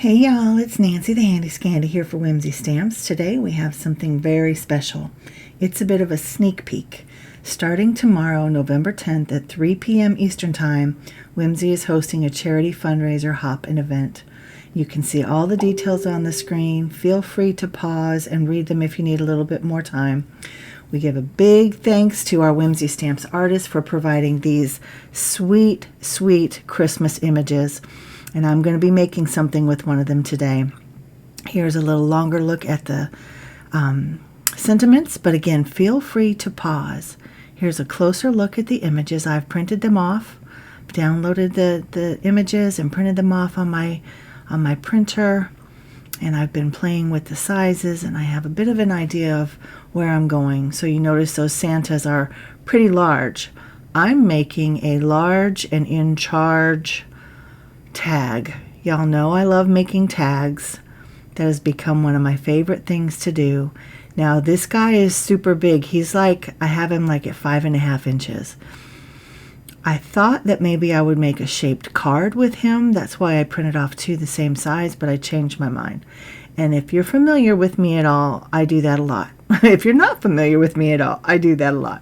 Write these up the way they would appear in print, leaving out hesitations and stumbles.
Hey y'all, it's Nancy the Handy Scandy here for Whimsy Stamps. Today we have something very special. It's a bit of a sneak peek. Starting tomorrow, November 10th at 3 p.m. Eastern Time, Whimsy is hosting a charity fundraiser hop-in event. You can see all the details on the screen. Feel free to pause and read them if you need a little bit more time. We give a big thanks to our Whimsy Stamps artists for providing these sweet, sweet Christmas images. And I'm going to be making something with one of them today. Here's a little longer look at the sentiments, but again, feel free to pause. Here's a closer look at the images. I've printed them off, downloaded the images and printed them off on my printer, and I've been playing with the sizes, and I have a bit of an idea of where I'm going. So you notice those Santas are pretty large. I'm making a large and in charge tag. Y'all know I love making tags. That has become one of my favorite things to do. Now this guy is super big. He's like, I have him like at 5.5 inches. I thought that maybe I would make a shaped card with him. That's why I printed off two the same size, but I changed my mind. And if you're familiar with me at all, I do that a lot. If you're not familiar with me at all, I do that a lot.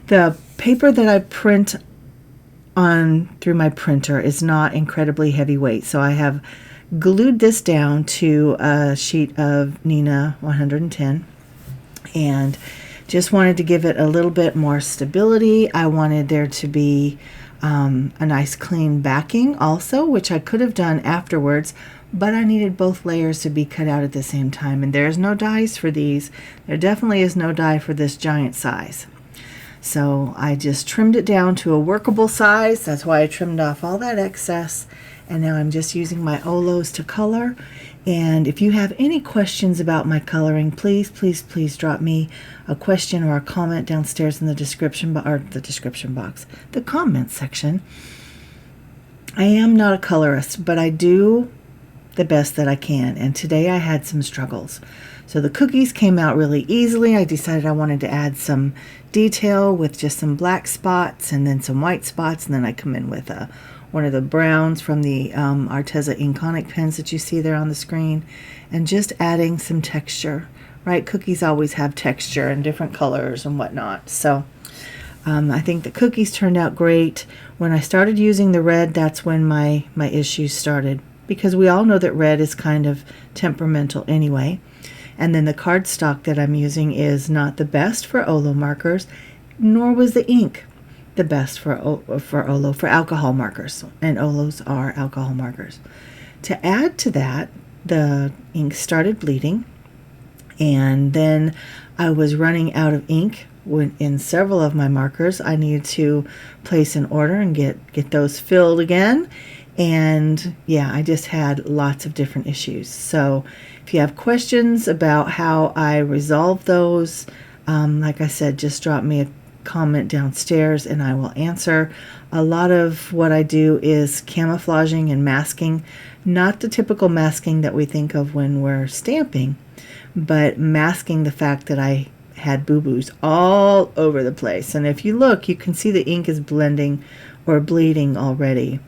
The paper that I print on through my printer is not incredibly heavyweight, so I have glued this down to a sheet of Nina 110 and just wanted to give it a little bit more stability. I wanted there to be a nice clean backing also, which I could have done afterwards, but I needed both layers to be cut out at the same time, and there's no dies for these. There definitely is no die for this giant size. So I just trimmed it down to a workable size. That's why I trimmed off all that excess. And now I'm just using my Olos to color. And if you have any questions about my coloring, please, please, please drop me a question or a comment downstairs in the the comment section. I am not a colorist, but I do the best that I can. And today I had some struggles. So the cookies came out really easily. I decided I wanted to add some detail with just some black spots and then some white spots, and then I come in with one of the browns from the Arteza Inconic pens that you see there on the screen, and just adding some texture, right? Cookies always have texture and different colors and whatnot. So I think the cookies turned out great. When I started using the red, that's when my issues started, because we all know that red is kind of temperamental anyway. And then the cardstock that I'm using is not the best for Olo markers, nor was the ink the best for alcohol markers, and Olos are alcohol markers. To add to that, the ink started bleeding, and then I was running out of ink in several of my markers. I needed to place an order and get those filled again. And yeah, I just had lots of different issues. So if you have questions about how I resolve those, like I said, just drop me a comment downstairs and I will answer. A lot of what I do is camouflaging and masking, not the typical masking that we think of when we're stamping, but masking the fact that I had boo-boos all over the place. And if you look, you can see the ink is blending or bleeding already.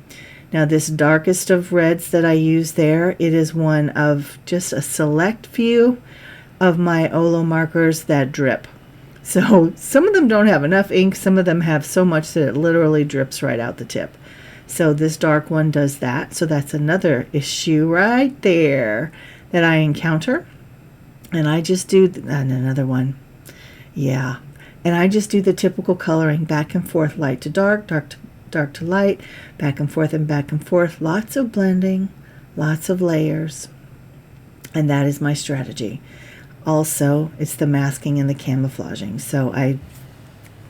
Now this darkest of reds that I use there, it is one of just a select few of my Olo markers that drip. So some of them don't have enough ink, some of them have so much that it literally drips right out the tip. So this dark one does that. So that's another issue right there that I encounter. And I just do, and another one. Yeah. And I just do the typical coloring back and forth, light to dark, dark to light, back and forth and back and forth. Lots of blending, lots of layers. And that is my strategy. Also, it's the masking and the camouflaging. So I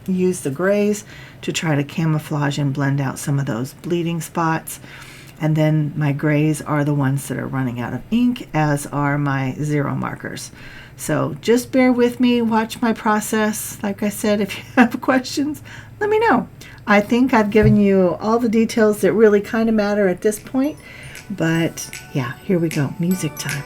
use the grays to try to camouflage and blend out some of those bleeding spots. And then my grays are the ones that are running out of ink, as are my zero markers. So just bear with me, watch my process. Like I said, if you have questions, let me know. I think I've given you all the details that really kind of matter at this point. But yeah, here we go, music time.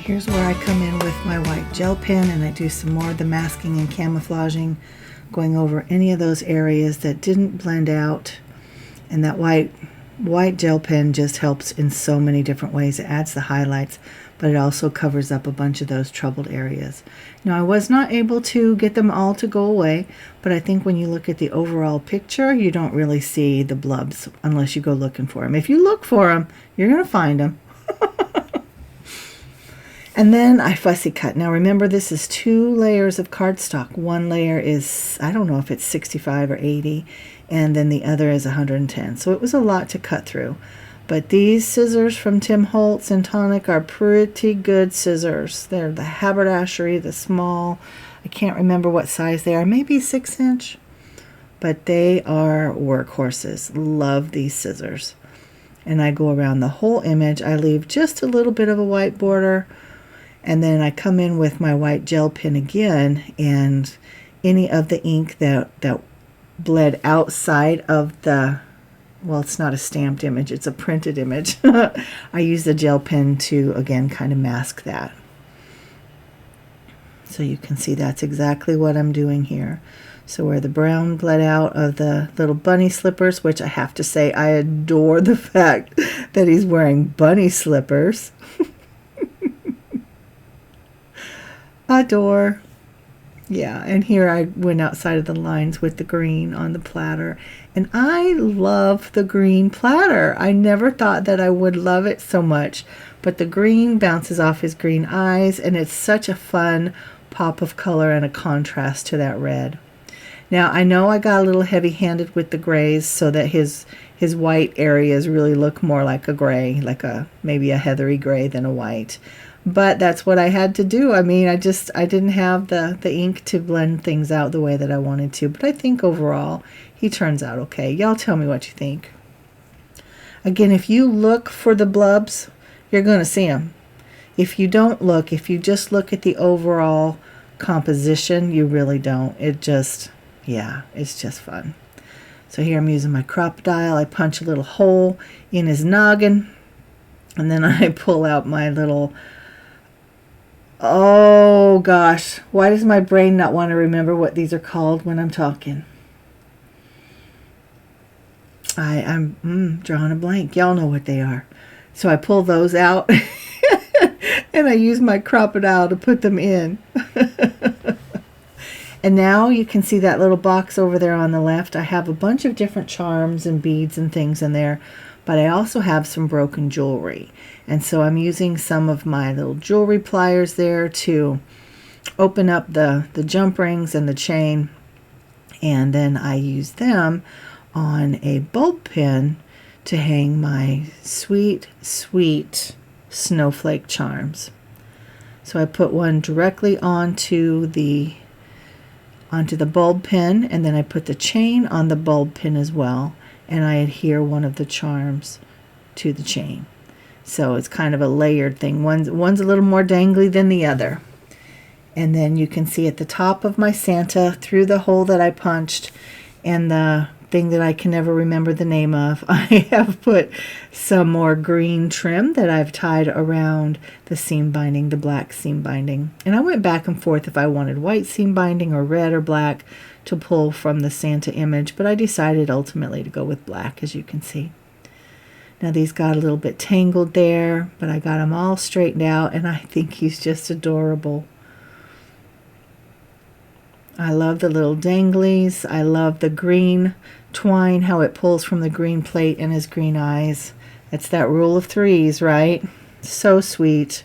Here's where I come in with my white gel pen and I do some more of the masking and camouflaging, going over any of those areas that didn't blend out. And that white gel pen just helps in so many different ways. It adds the highlights, but it also covers up a bunch of those troubled areas. Now, I was not able to get them all to go away, but I think when you look at the overall picture, you don't really see the blubs unless you go looking for them. If you look for them, you're going to find them. And then I fussy cut. Now remember, this is 2 layers of cardstock. One layer is, I don't know if it's 65 or 80, and then the other is 110. So it was a lot to cut through. But these scissors from Tim Holtz and Tonic are pretty good scissors. They're the haberdashery, the small. I can't remember what size they are, maybe 6-inch. But they are workhorses. Love these scissors. And I go around the whole image. I leave just a little bit of a white border. And then I come in with my white gel pen again, and any of the ink that bled outside of the, well, it's not a stamped image, it's a printed image. I use the gel pen to, again, kind of mask that. So you can see that's exactly what I'm doing here. So where the brown bled out of the little bunny slippers, which I have to say, I adore the fact that he's wearing bunny slippers. Adore. Yeah, and here I went outside of the lines with the green on the platter. And I love the green platter. I never thought that I would love it so much. But the green bounces off his green eyes, and it's such a fun pop of color and a contrast to that red. Now, I know I got a little heavy-handed with the grays so that his white areas really look more like a gray, like maybe a heathery gray than a white. But that's what I had to do. I mean, I didn't have the ink to blend things out the way that I wanted to. But I think overall, he turns out okay. Y'all tell me what you think. Again, if you look for the blubs, you're going to see them. If you don't look, if you just look at the overall composition, you really don't. It just, yeah, it's just fun. So here I'm using my crocodile. I punch a little hole in his noggin. And then I pull out my little... Oh gosh, why does my brain not want to remember what these are called when I'm talking? I'm drawing a blank. Y'all know what they are. So I pull those out and I use my crocodile to put them in. And now you can see that little box over there on the left. I have a bunch of different charms and beads and things in there, but I also have some broken jewelry. And so I'm using some of my little jewelry pliers there to open up the jump rings and the chain. And then I use them on a bulb pin to hang my sweet, sweet snowflake charms. So I put one directly onto the bulb pin, and then I put the chain on the bulb pin as well. And I adhere one of the charms to the chain. So it's kind of a layered thing. One's a little more dangly than the other. And then you can see at the top of my Santa, through the hole that I punched, and the thing that I can never remember the name of, I have put some more green trim that I've tied around the seam binding, the black seam binding. And I went back and forth if I wanted white seam binding or red or black to pull from the Santa image, but I decided ultimately to go with black, as you can see. Now these got a little bit tangled there, but I got them all straightened out, and I think he's just adorable. I love the little danglies. I love the green twine, how it pulls from the green plate and his green eyes. That's that rule of threes, right? So sweet.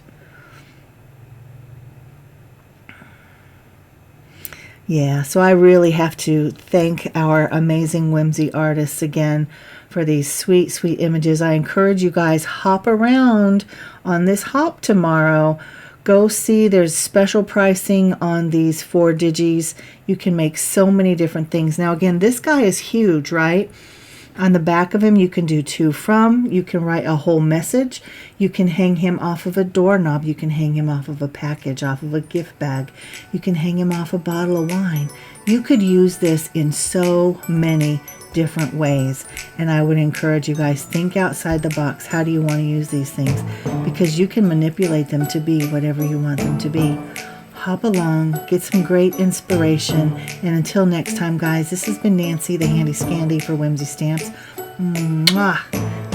Yeah, so I really have to thank our amazing Whimsy artists again for these sweet, sweet images. I encourage you guys, hop around on this hop tomorrow. Go see, there's special pricing on these 4 Digis. You can make so many different things. Now again, this guy is huge, right? On the back of him, you can do to from. You can write a whole message. You can hang him off of a doorknob. You can hang him off of a package, off of a gift bag. You can hang him off a bottle of wine. You could use this in so many different ways. And I would encourage you guys, think outside the box. How do you want to use these things? Because you can manipulate them to be whatever you want them to be. Hop along, get some great inspiration, and until next time, guys, this has been Nancy, the Handy Scandy for Whimsy Stamps. Mwah!